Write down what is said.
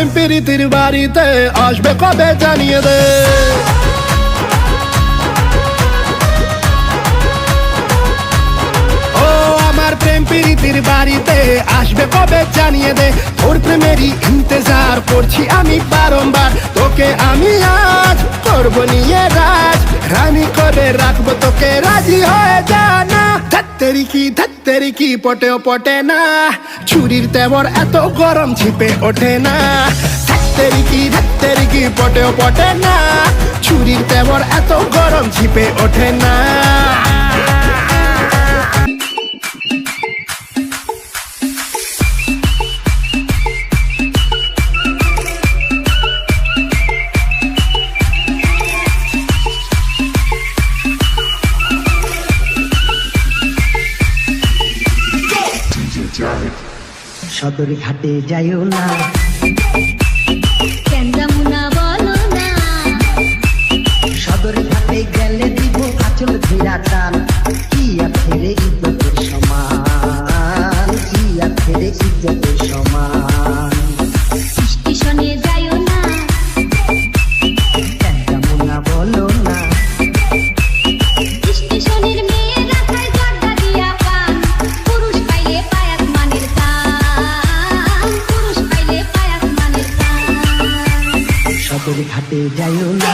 প্রেম প্রীতির বাড়িতে আসবে কবে জানিয়ে দে। ও আমার প্রেম প্রীতির বাড়িতে আসবে কবে জানিয়ে দে। তোর প্রেমেরই ইন্তজার করছি আমি বারংবার। তোকে আমি আজ করবো নিয়ে রাজ, রানী করে রাখবো তোকে, রাজি হয়ে জানা। ধাত্তেরি কি পটেও পটে না, ছুরির তেবর এত গরম ছিপে ওঠে না। ধাত্তেরি কি পটেও পটে না, ছুরির তেবর এত গরম ছিপে ওঠে না। সদর ঘাটে যাইও না, কেন যাবো না বলো না। সদর ঘাটে গেলে দিব আঁচল ধীরা টান। কি আছে রে ইজ্জতের সমান, কি আছে রে ইজ্জতের সমান। স্টেশনে যাইও না, কেন যাবো না বলো না। স্টেশনের মেয়েরা খায় জর্দা দিয়া পান। পুরুষ পাইলে পায় আসমানের কান, পুরুষ পাইলে পায় আসমানের কান। সদর ঘাটে যাইও না।